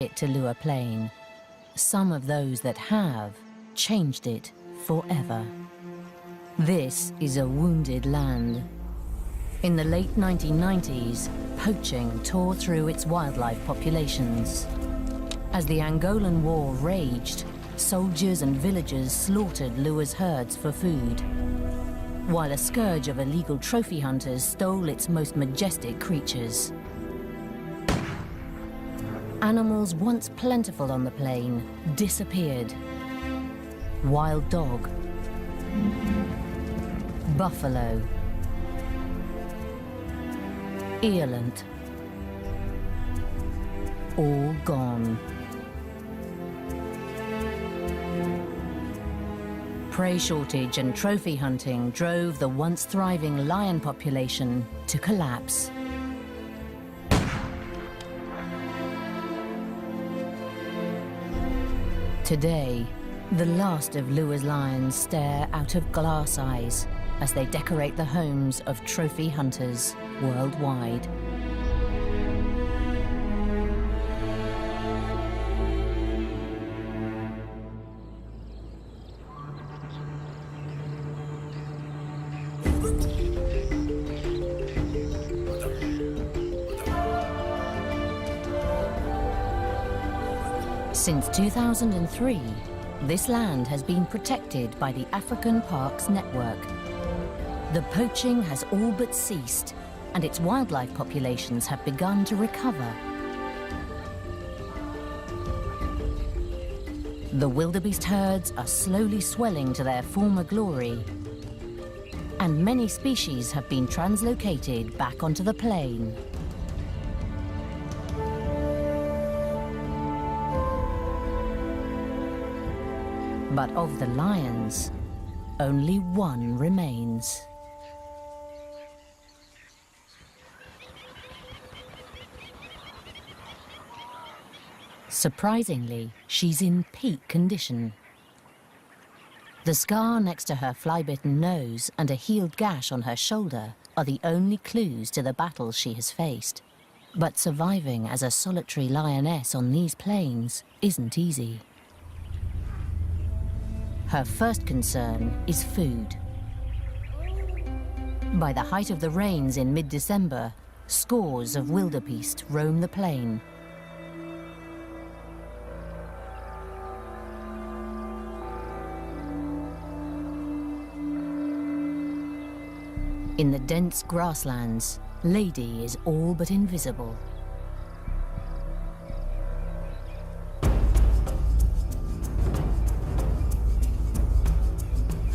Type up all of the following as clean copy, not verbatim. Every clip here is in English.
it to Lua Plain. Some of those that have changed it forever. This is a wounded land. In the late 1990s, poaching tore through its wildlife populations. As the Angolan War raged, soldiers and villagers slaughtered Lua's herds for food, while a scourge of illegal trophy hunters stole its most majestic creatures. Animals once plentiful on the plain disappeared. Wild dog, buffalo, eland, all gone. Prey shortage and trophy hunting drove the once thriving lion population to collapse. Today, the last of Lua's lions stare out of glass eyes as they decorate the homes of trophy hunters worldwide. Since 2003, this land has been protected by the African Parks Network. The poaching has all but ceased, and its wildlife populations have begun to recover. The wildebeest herds are slowly swelling to their former glory, and many species have been translocated back onto the plain. But of the lions, only one remains. Surprisingly, she's in peak condition. The scar next to her fly-bitten nose and a healed gash on her shoulder are the only clues to the battles she has faced. But surviving as a solitary lioness on these plains isn't easy. Her first concern is food. By the height of the rains in mid-December, scores of wildebeest roam the plain. In the dense grasslands, Lady is all but invisible.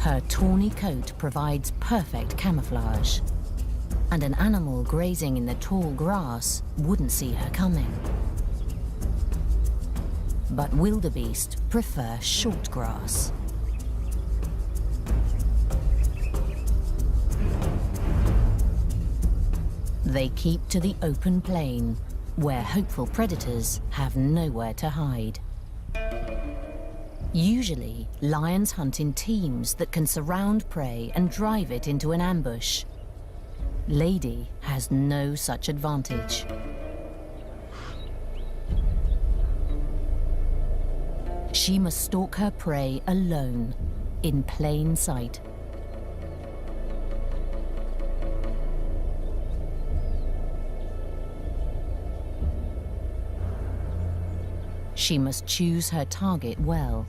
Her tawny coat provides perfect camouflage, and an animal grazing in the tall grass wouldn't see her coming. But wildebeest prefer short grass. They keep to the open plain, where hopeful predators have nowhere to hide. Usually, lions hunt in teams that can surround prey and drive it into an ambush. Lady has no such advantage. She must stalk her prey alone, in plain sight. She must choose her target well.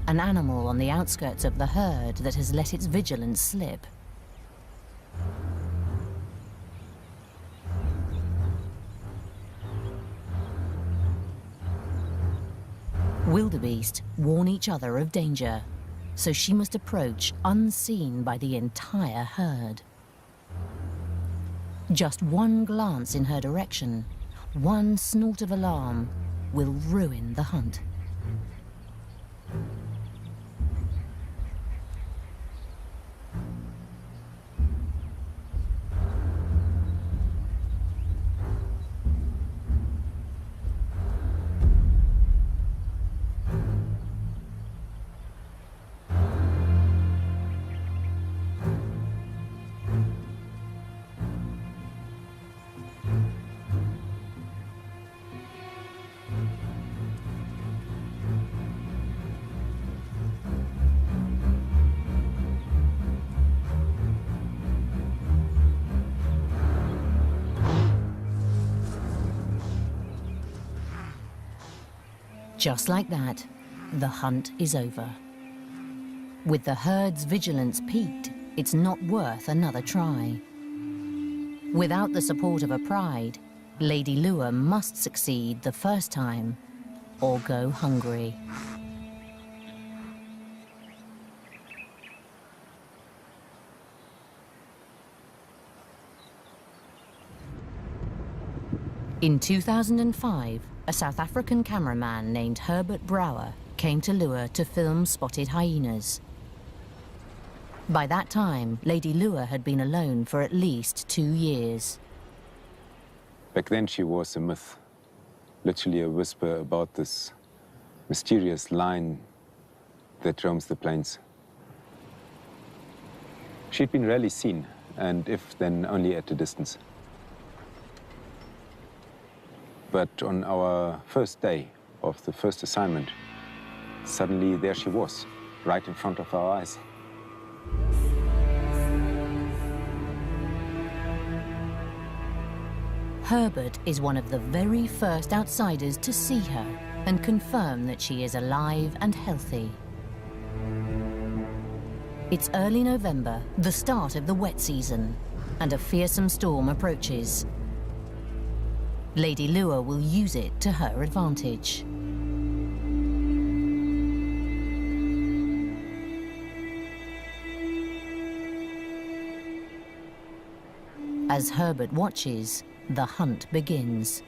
An animal on the outskirts of the herd that has let its vigilance slip. Wildebeest warn each other of danger, so she must approach unseen by the entire herd. Just one glance in her direction, one snort of alarm, will ruin the hunt. Just like that, the hunt is over. With the herd's vigilance peaked, it's not worth another try. Without the support of a pride, Lady Lure must succeed the first time or go hungry. In 2005, a South African cameraman named Herbert Brouwer came to Lure to film spotted hyenas. By that time, Lady Lure had been alone for at least 2 years. Back then she was a myth, literally a whisper about this mysterious lion that roams the plains. She'd been rarely seen, and if then only at a distance. But on our first day of the first assignment, suddenly there she was, right in front of our eyes. Herbert is one of the very first outsiders to see her and confirm that she is alive and healthy. It's early November, the start of the wet season, and a fearsome storm approaches. Lady Lure will use it to her advantage. As Herbert watches, the hunt begins.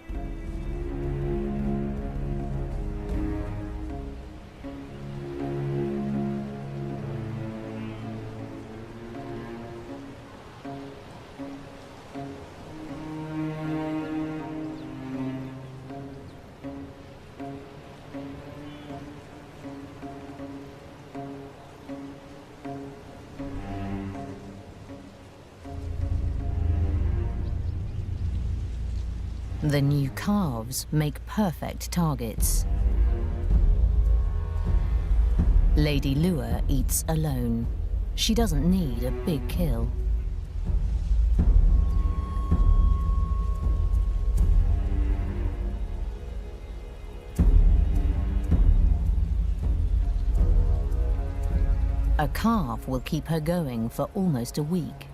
The new calves make perfect targets. Lady Lure eats alone. She doesn't need a big kill. A calf will keep her going for almost a week.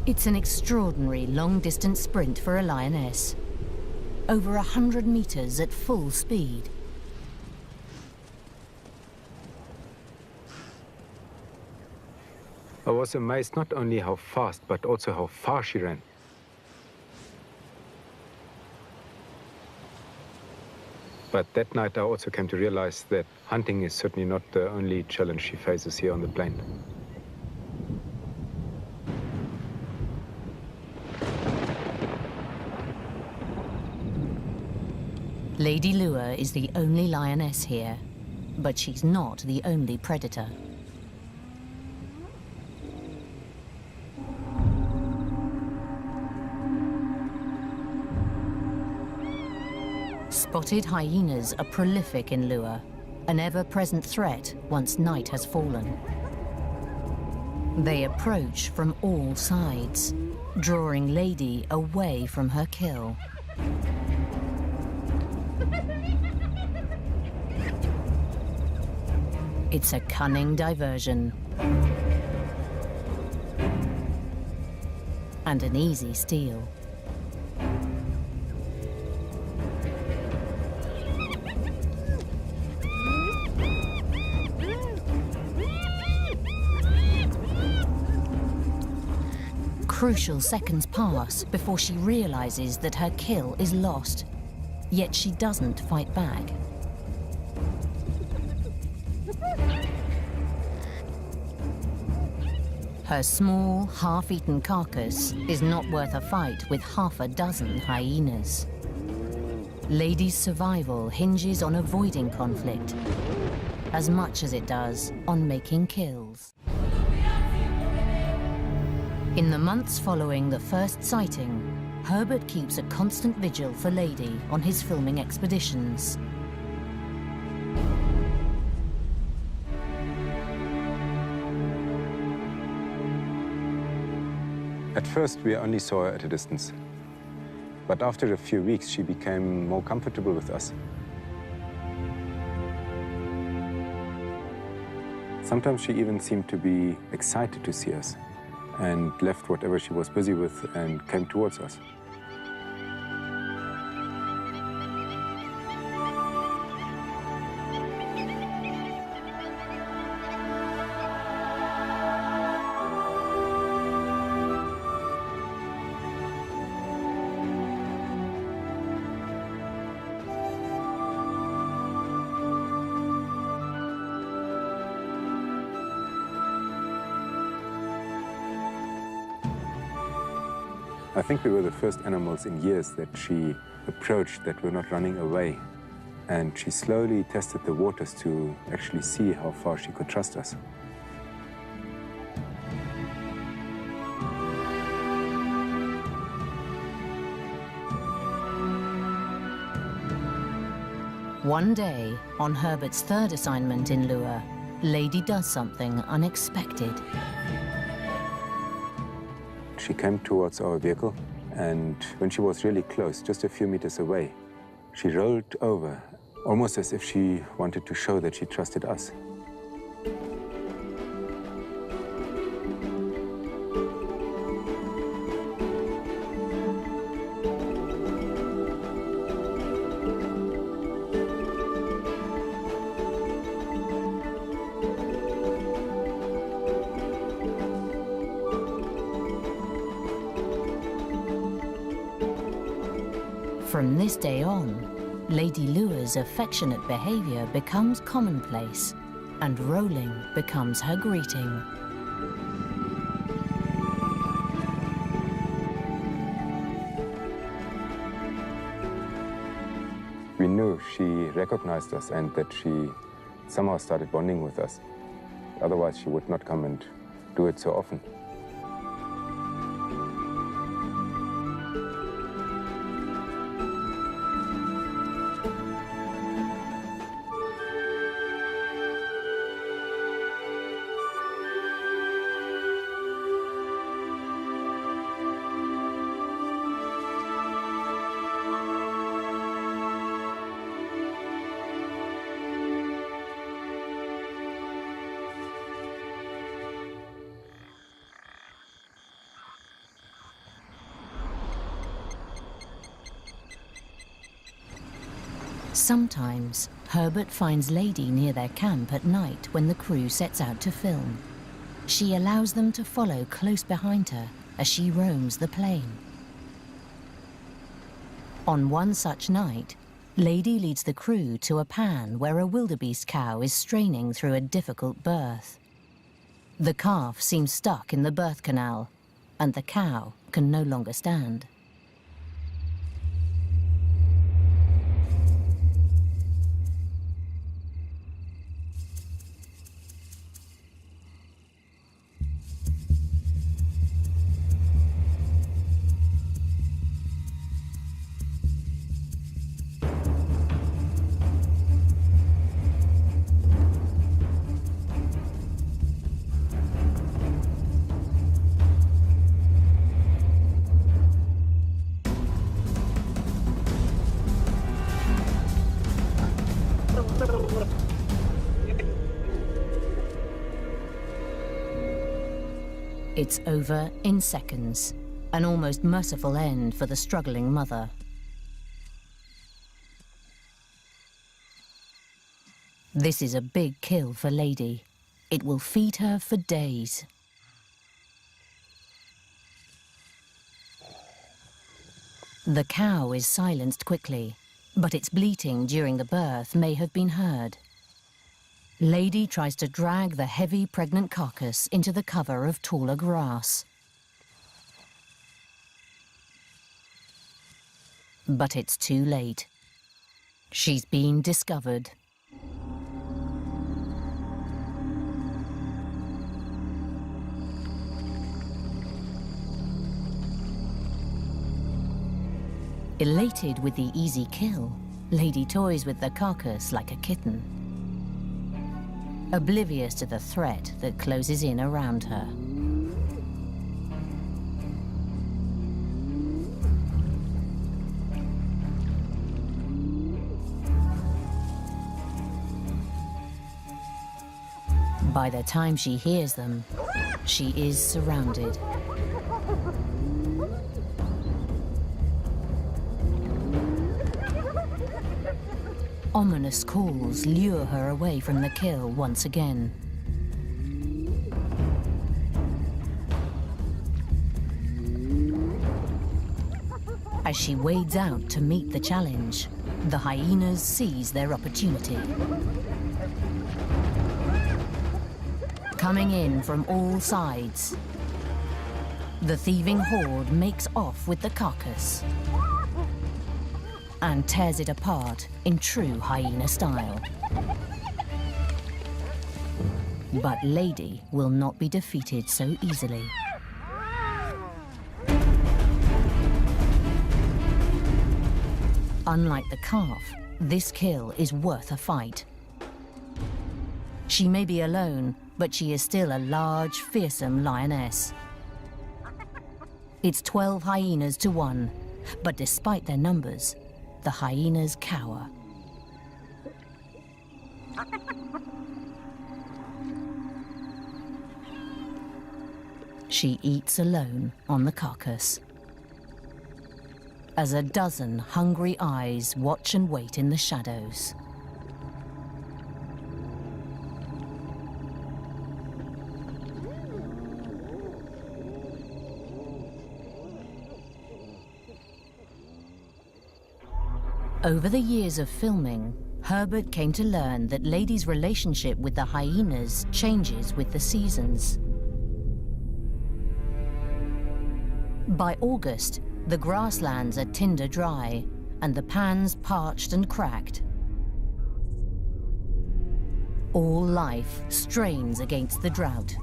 It's an extraordinary long-distance sprint for a lioness. Over 100 meters at full speed. I was amazed not only how fast, but also how far she ran. But that night I also came to realize that hunting is certainly not the only challenge she faces here on the plain. Lady Lure is the only lioness here, but she's not the only predator. Spotted hyenas are prolific in Lure, an ever-present threat once night has fallen. They approach from all sides, drawing Lady away from her kill. It's a cunning diversion. And an easy steal. Crucial seconds pass before she realizes that her kill is lost. Yet she doesn't fight back. Her small, half-eaten carcass is not worth a fight with half a dozen hyenas. Lady's survival hinges on avoiding conflict as much as it does on making kills. In the months following the first sighting, Herbert keeps a constant vigil for Lady on his filming expeditions. At first, we only saw her at a distance. But after a few weeks, she became more comfortable with us. Sometimes she even seemed to be excited to see us and left whatever she was busy with and came towards us. I think we were the first animals in years that she approached that were not running away. And she slowly tested the waters to actually see how far she could trust us. One day, on Herbert's third assignment in Lure, Lady does something unexpected. She came towards our vehicle, and when she was really close, just a few meters away, she rolled over, almost as if she wanted to show that she trusted us. From this day on, Lady Lure's affectionate behavior becomes commonplace, and rolling becomes her greeting. We knew she recognized us and that she somehow started bonding with us. Otherwise, she would not come and do it so often. Sometimes, Herbert finds Lady near their camp at night when the crew sets out to film. She allows them to follow close behind her as she roams the plain. On one such night, Lady leads the crew to a pan where a wildebeest cow is straining through a difficult birth. The calf seems stuck in the birth canal, and the cow can no longer stand. It's over in seconds, an almost merciful end for the struggling mother. This is a big kill for Lady. It will feed her for days. The cow is silenced quickly, but its bleating during the birth may have been heard. Lady tries to drag the heavy pregnant carcass into the cover of taller grass. But it's too late. She's been discovered. Elated with the easy kill, Lady toys with the carcass like a kitten, oblivious to the threat that closes in around her. By the time she hears them, she is surrounded. Ominous calls lure her away from the kill once again. As she wades out to meet the challenge, the hyenas seize their opportunity. Coming in from all sides, the thieving horde makes off with the carcass and tears it apart in true hyena style. But Lady will not be defeated so easily. Unlike the calf, this kill is worth a fight. She may be alone, but she is still a large, fearsome lioness. It's 12 hyenas to 1, but despite their numbers, the hyenas cower. She eats alone on the carcass, as a dozen hungry eyes watch and wait in the shadows. Over the years of filming, Herbert came to learn that Lady's relationship with the hyenas changes with the seasons. By August, the grasslands are tinder dry and the pans parched and cracked. All life strains against the drought.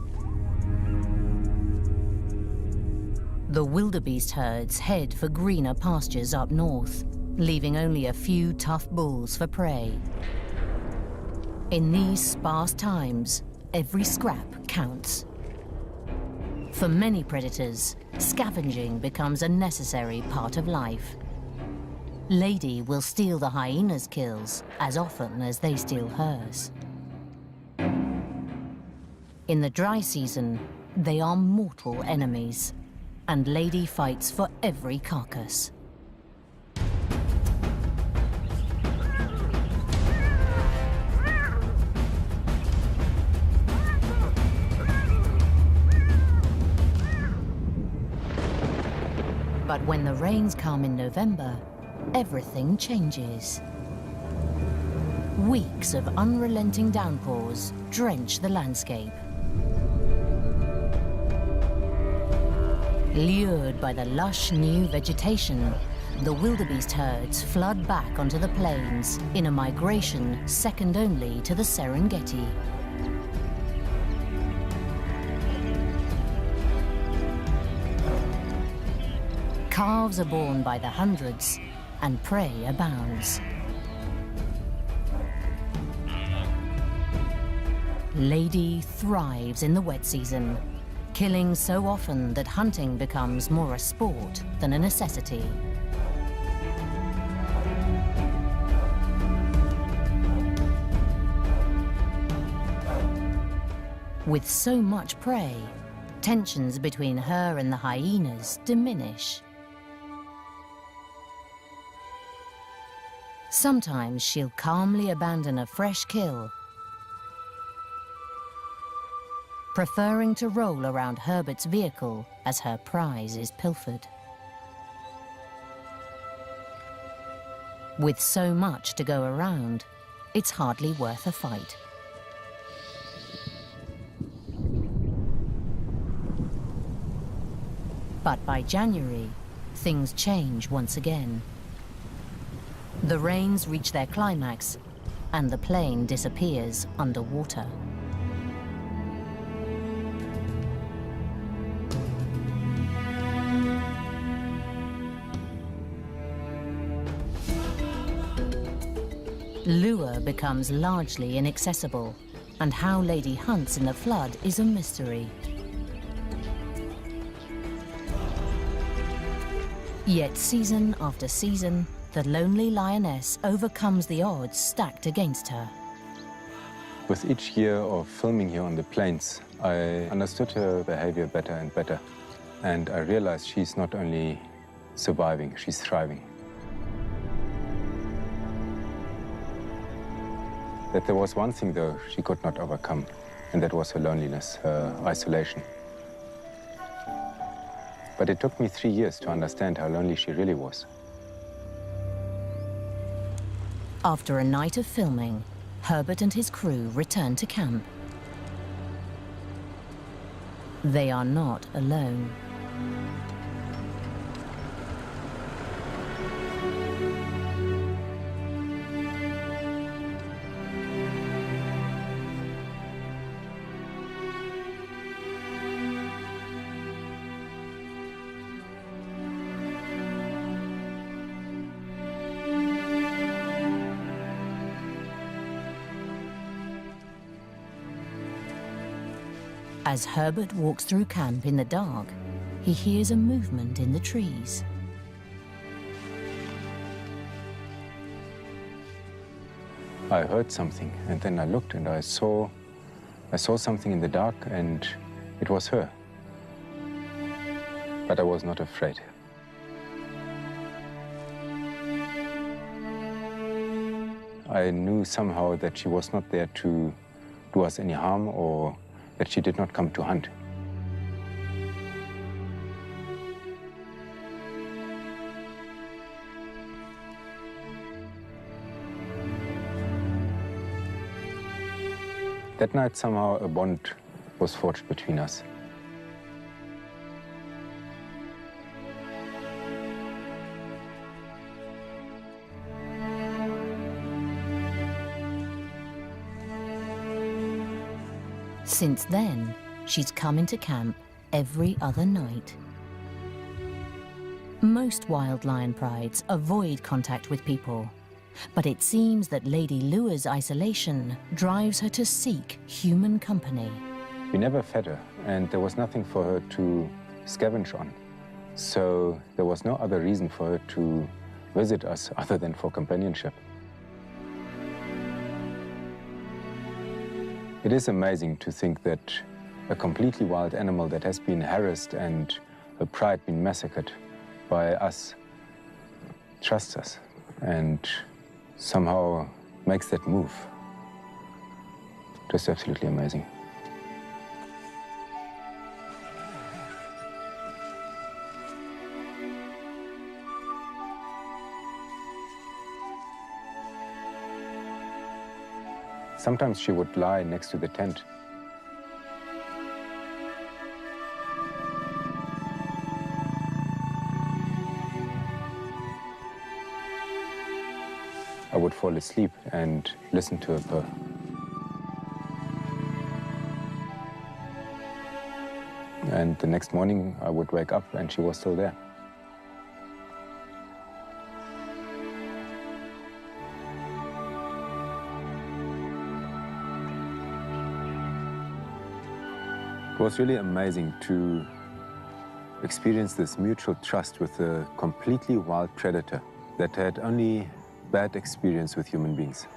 The wildebeest herds head for greener pastures up north, leaving only a few tough bulls for prey. In these sparse times, every scrap counts. For many predators, scavenging becomes a necessary part of life. Lady will steal the hyena's kills as often as they steal hers. In the dry season, they are mortal enemies, and Lady fights for every carcass. But when the rains come in November, everything changes. Weeks of unrelenting downpours drench the landscape. Lured by the lush new vegetation, the wildebeest herds flood back onto the plains in a migration second only to the Serengeti. Calves are born by the hundreds, and prey abounds. Lady thrives in the wet season, killing so often that hunting becomes more a sport than a necessity. With so much prey, tensions between her and the hyenas diminish. Sometimes she'll calmly abandon a fresh kill, preferring to roll around Herbert's vehicle as her prize is pilfered. With so much to go around, it's hardly worth a fight. But by January, things change once again. The rains reach their climax, and the plane disappears underwater. Lure becomes largely inaccessible, and how Lady hunts in the flood is a mystery. Yet season after season, the lonely lioness overcomes the odds stacked against her. With each year of filming here on the plains, I understood her behavior better and better. And I realized she's not only surviving, she's thriving. That there was one thing, though, she could not overcome, and that was her loneliness, her isolation. But it took me 3 years to understand how lonely she really was. After a night of filming, Herbert and his crew return to camp. They are not alone. As Herbert walks through camp in the dark, he hears a movement in the trees. I heard something, and then I looked and I saw something in the dark, and it was her. But I was not afraid. I knew somehow that she was not there to do us any harm, or that she did not come to hunt. That night, somehow, a bond was forged between us. Since then, she's come into camp every other night. Most wild lion prides avoid contact with people, but it seems that Lady Lure's isolation drives her to seek human company. We never fed her, and there was nothing for her to scavenge on. So there was no other reason for her to visit us other than for companionship. It is amazing to think that a completely wild animal that has been harassed and her pride been massacred by us trusts us and somehow makes that move. Just absolutely amazing. Sometimes she would lie next to the tent. I would fall asleep and listen to her purr. And the next morning, I would wake up and she was still there. It was really amazing to experience this mutual trust with a completely wild predator that had only bad experience with human beings.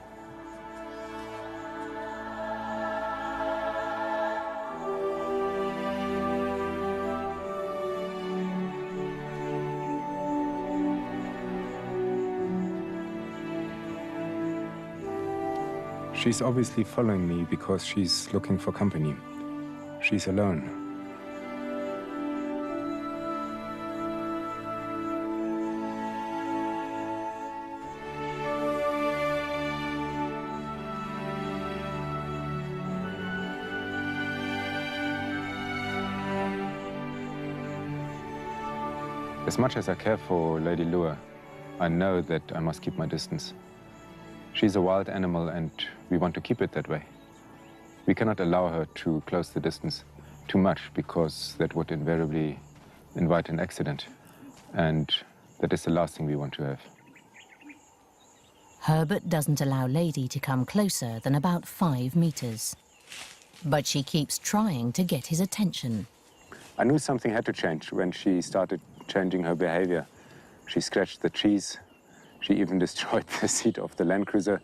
She's obviously following me because she's looking for company. She's alone. As much as I care for Lady Lure, I know that I must keep my distance. She's a wild animal and we want to keep it that way. We cannot allow her to close the distance too much because that would invariably invite an accident. And that is the last thing we want to have. Herbert doesn't allow Lady to come closer than about 5 meters. But she keeps trying to get his attention. I knew something had to change when she started changing her behavior. She scratched the trees. She even destroyed the seat of the Land Cruiser.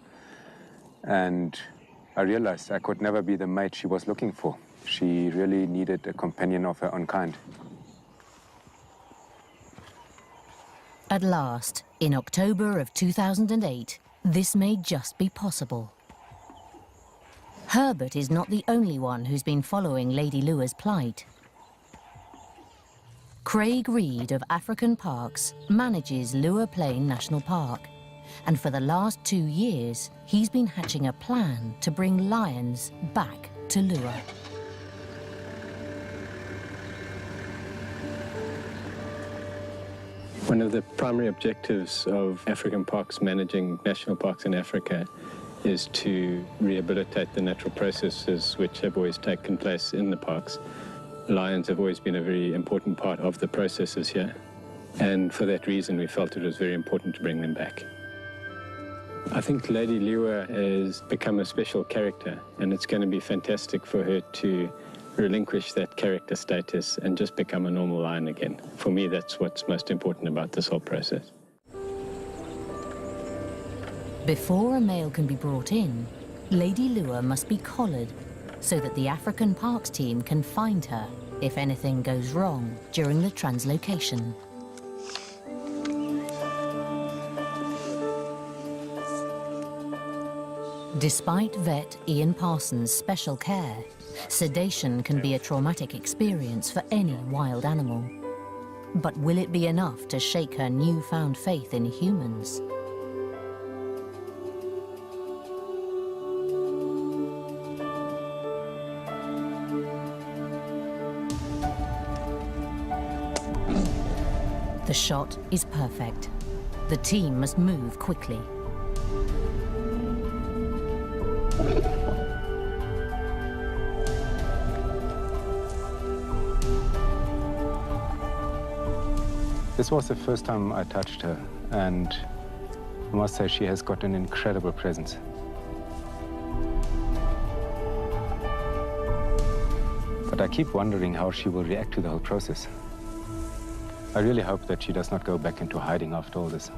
And I realized I could never be the mate she was looking for. She really needed a companion of her own kind. At last, in October of 2008, this may just be possible. Herbert is not the only one who's been following Lady Lure's plight. Craig Reed of African Parks manages Lure Plain National Park, and for the last 2 years, he's been hatching a plan to bring lions back to Lure. One of the primary objectives of African Parks managing national parks in Africa is to rehabilitate the natural processes which have always taken place in the parks. Lions have always been a very important part of the processes here, and for that reason we felt it was very important to bring them back. I think Lady Lure has become a special character, and it's going to be fantastic for her to relinquish that character status and just become a normal lion again. For me, that's what's most important about this whole process. Before a male can be brought in, Lady Lure must be collared so that the African Parks team can find her if anything goes wrong during the translocation. Despite vet Ian Parsons' special care, sedation can be a traumatic experience for any wild animal. But will it be enough to shake her newfound faith in humans? The shot is perfect. The team must move quickly. This was the first time I touched her, and I must say she has got an incredible presence. But I keep wondering how she will react to the whole process. I really hope that she does not go back into hiding after all this.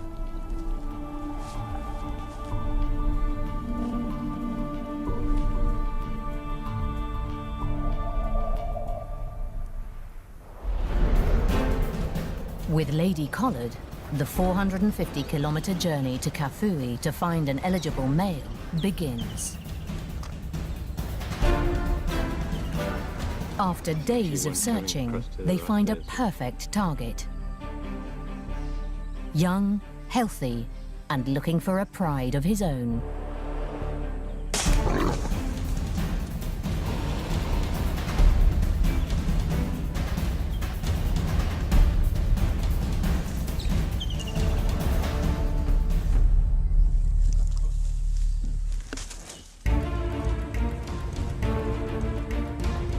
With Lady collared, the 450-kilometer journey to Kafue to find an eligible male begins. After days of searching, they find a perfect target. Young, healthy, and looking for a pride of his own.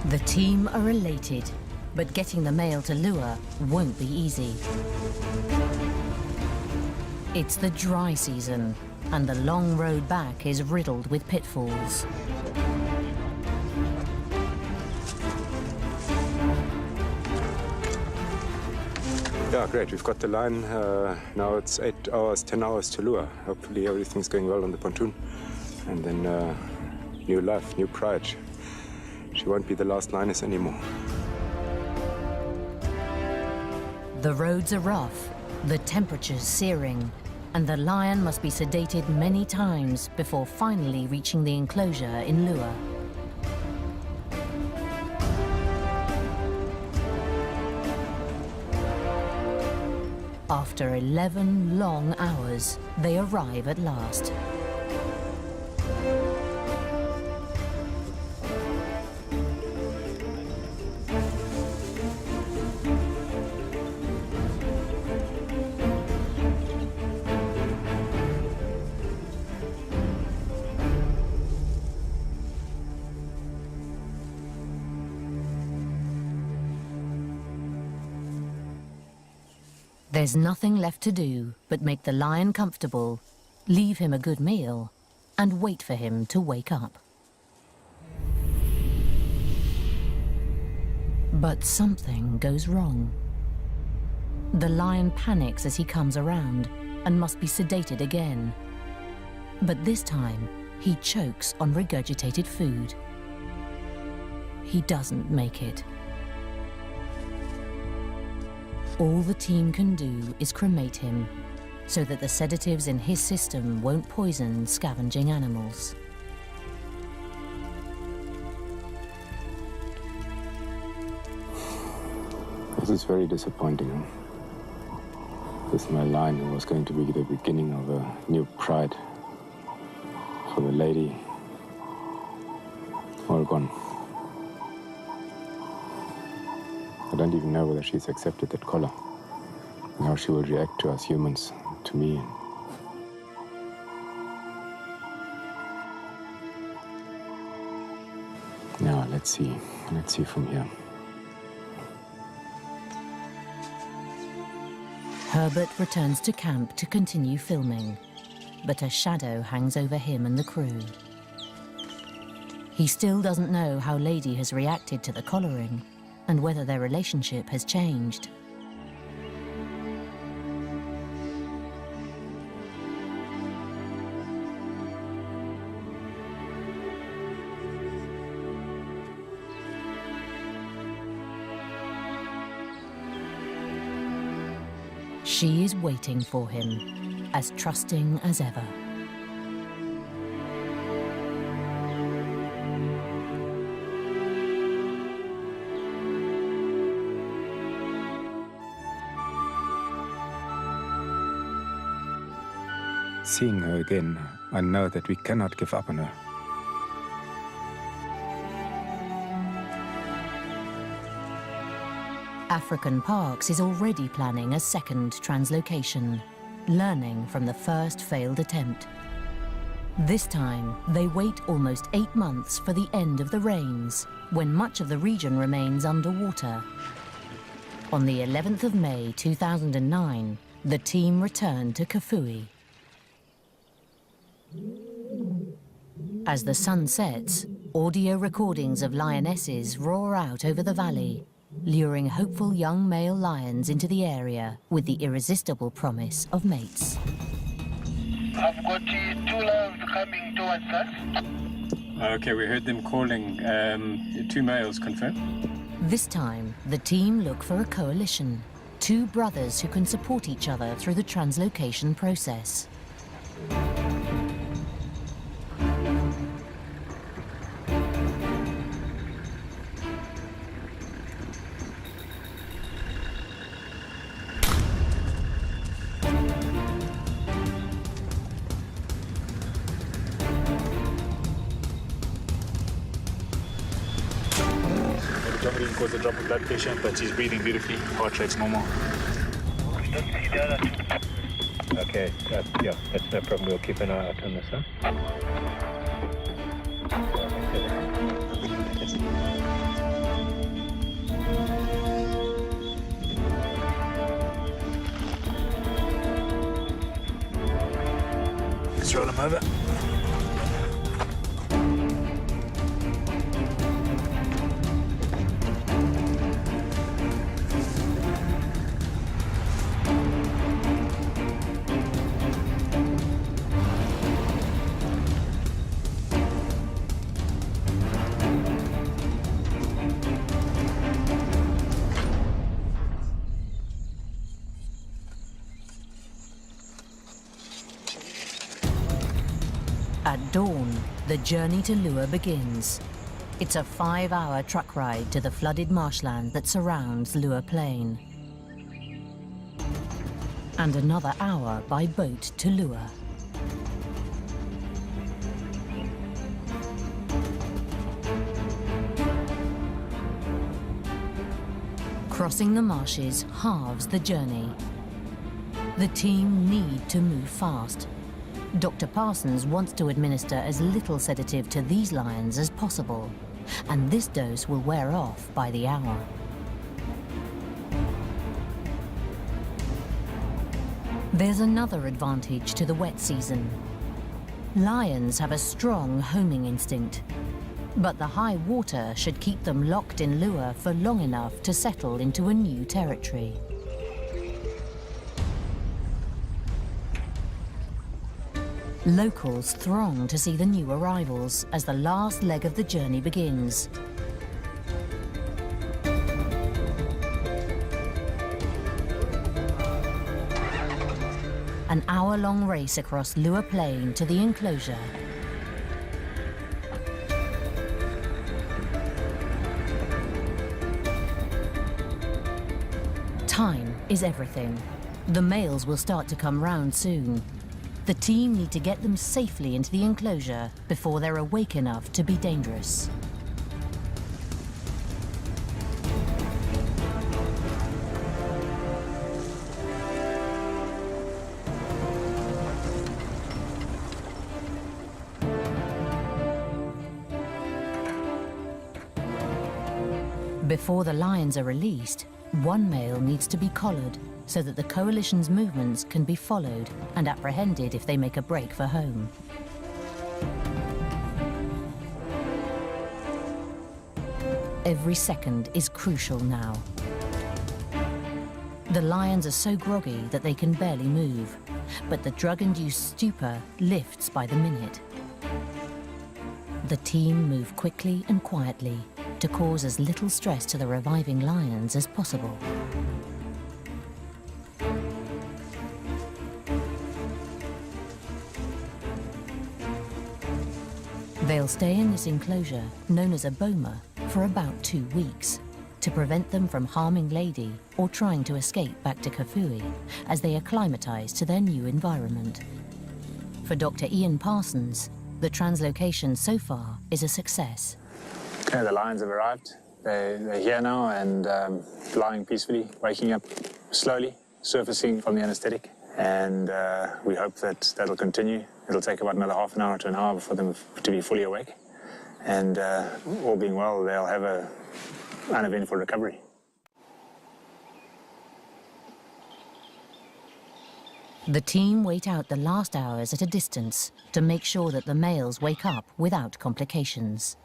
The team are elated, but getting the male to Lure won't be easy. It's the dry season, and the long road back is riddled with pitfalls. Yeah, great. We've got the line. Now it's 8 hours, 10 hours to Lure. Hopefully everything's going well on the pontoon. And then new life, new pride. She won't be the last lioness anymore. The roads are rough, the temperature's searing, and the lion must be sedated many times before finally reaching the enclosure in Lure. After 11 long hours, they arrive at last. There's nothing left to do but make the lion comfortable, leave him a good meal, and wait for him to wake up. But something goes wrong. The lion panics as he comes around and must be sedated again. But this time, he chokes on regurgitated food. He doesn't make it. All the team can do is cremate him, so that the sedatives in his system won't poison scavenging animals. This is very disappointing. This is my lion who was going to be the beginning of a new pride for the lady. All gone. I don't even know whether she's accepted that collar and how she will react to us humans, to me. Now, let's see from here. Herbert returns to camp to continue filming, but a shadow hangs over him and the crew. He still doesn't know how Lady has reacted to the collaring and whether their relationship has changed. She is waiting for him, as trusting as ever. Seeing her again, I know that we cannot give up on her. African Parks is already planning a second translocation, learning from the first failed attempt. This time, they wait almost 8 months for the end of the rains, when much of the region remains underwater. On the 11th of May 2009, the team returned to Kafue. As the sun sets, audio recordings of lionesses roar out over the valley, luring hopeful young male lions into the area with the irresistible promise of mates. I've got 2 lions coming towards us. Okay, we heard them calling. 2 males, confirmed. This time, the team look for a coalition, 2 brothers who can support each other through the translocation process. Somebody caused a drop of blood pressure, but she's breathing beautifully. Heart rate's normal. Okay, yeah, that's no problem. We'll keep an eye out on this, huh? Let's roll him over. At dawn, the journey to Lua begins. It's a 5-hour truck ride to the flooded marshland that surrounds Lua Plain. And another hour by boat to Lua. Crossing the marshes halves the journey. The team need to move fast. Dr. Parsons wants to administer as little sedative to these lions as possible, and this dose will wear off by the hour. There's another advantage to the wet season. Lions have a strong homing instinct, but the high water should keep them locked in lure for long enough to settle into a new territory. Locals throng to see the new arrivals as the last leg of the journey begins. An hour-long race across Lure Plain to the enclosure. Time is everything. The males will start to come round soon. The team need to get them safely into the enclosure before they're awake enough to be dangerous. Before the lions are released, one male needs to be collared so that the coalition's movements can be followed and apprehended if they make a break for home. Every second is crucial now. The lions are so groggy that they can barely move, but the drug-induced stupor lifts by the minute. The team move quickly and quietly to cause as little stress to the reviving lions as possible. They'll stay in this enclosure, known as a boma, for about 2 weeks, to prevent them from harming Lady or trying to escape back to Kafui as they acclimatise to their new environment. For Dr. Ian Parsons, the translocation so far is a success. Okay, the lions have arrived. They're here now and lying peacefully, waking up slowly, surfacing from the anesthetic. And we hope that that'll continue. It'll take about another half an hour to an hour for them to be fully awake. And all being well, they'll have an uneventful recovery. The team wait out the last hours at a distance to make sure that the males wake up without complications.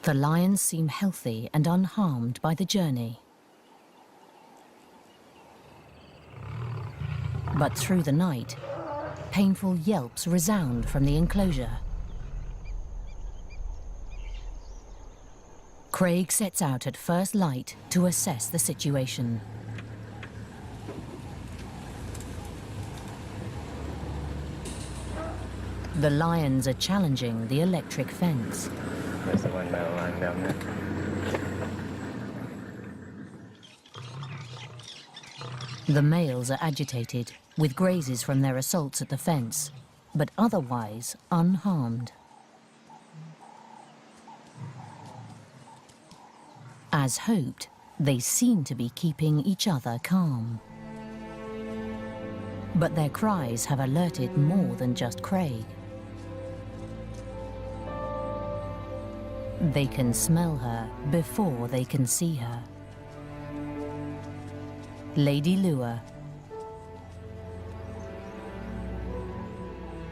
The lions seem healthy and unharmed by the journey. But through the night, painful yelps resound from the enclosure. Craig sets out at first light to assess the situation. The lions are challenging the electric fence. There's the one male lying down there. The males are agitated, with grazes from their assaults at the fence, but otherwise unharmed. As hoped, they seem to be keeping each other calm. But their cries have alerted more than just Craig. They can smell her before they can see her. Lady Lure.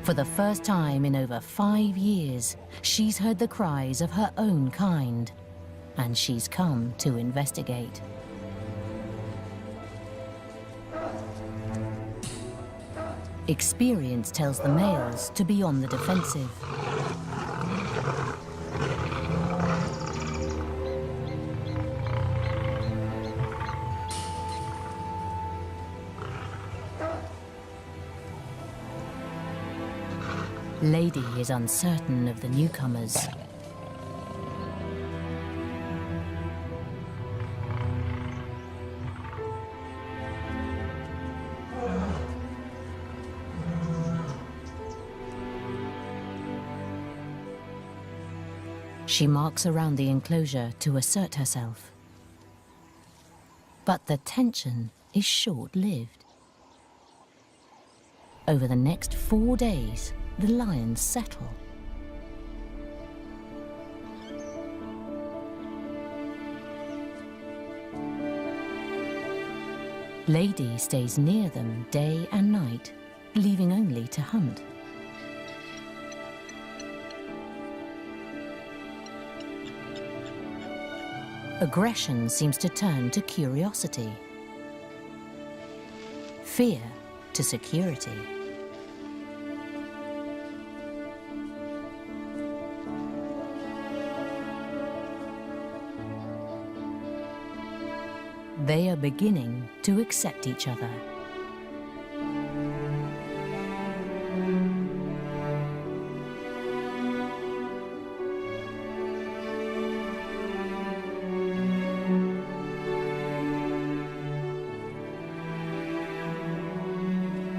For the first time in over 5 years, she's heard the cries of her own kind, and she's come to investigate. Experience tells the males to be on the defensive. Lady is uncertain of the newcomers. She marks around the enclosure to assert herself. But the tension is short-lived. Over the next 4 days, the lions settle. Lady stays near them day and night, leaving only to hunt. Aggression seems to turn to curiosity, fear to security. They are beginning to accept each other.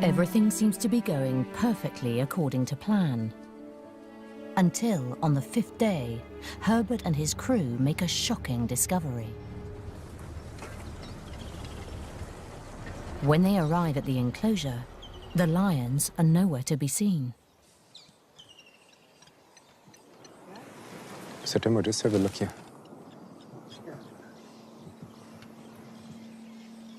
Everything seems to be going perfectly according to plan. Until, on the 5th day, Herbert and his crew make a shocking discovery. When they arrive at the enclosure, the lions are nowhere to be seen. So Timo, just have a look here.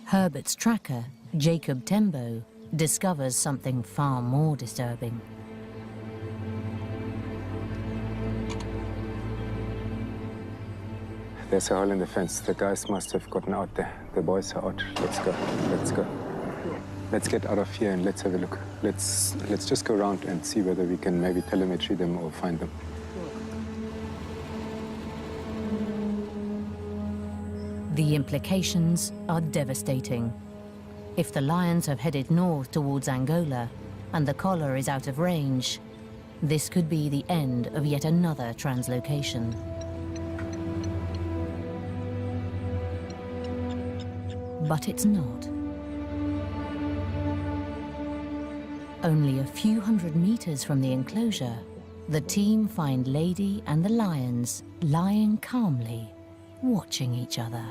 Herbert's tracker, Jacob Tembo, discovers something far more disturbing. There's a hole in the fence. The guys must have gotten out there. The boys are out. Let's go. Let's go. Let's get out of here and let's have a look. Let's just go around and see whether we can maybe telemetry them or find them. The implications are devastating. If the lions have headed north towards Angola and the collar is out of range, this could be the end of yet another translocation. But it's not. Only a few hundred meters from the enclosure, the team find Lady and the lions lying calmly, watching each other.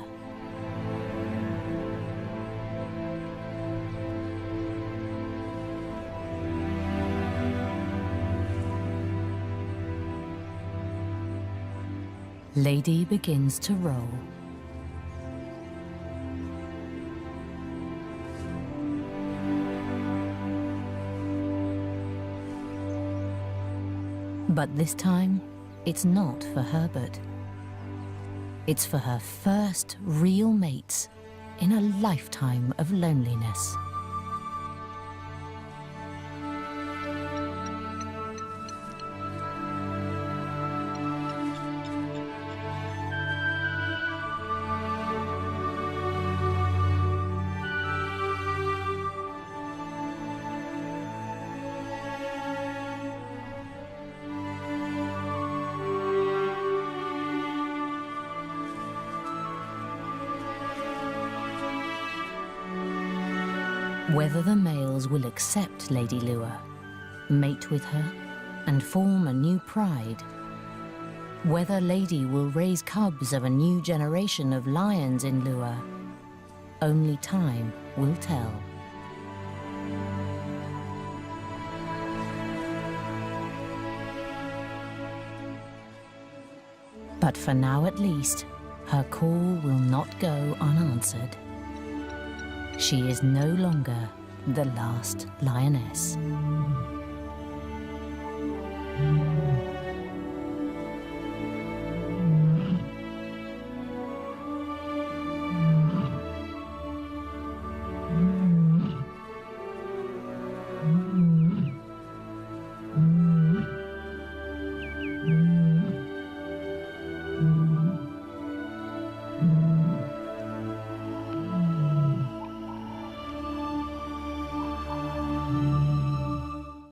Lady begins to roll. But this time, it's not for Herbert. It's for her first real mates in a lifetime of loneliness. Whether the males will accept Lady Lua, mate with her, and form a new pride, whether Lady will raise cubs of a new generation of lions in Lua, only time will tell. But for now at least, her call will not go unanswered. She is no longer the last lioness.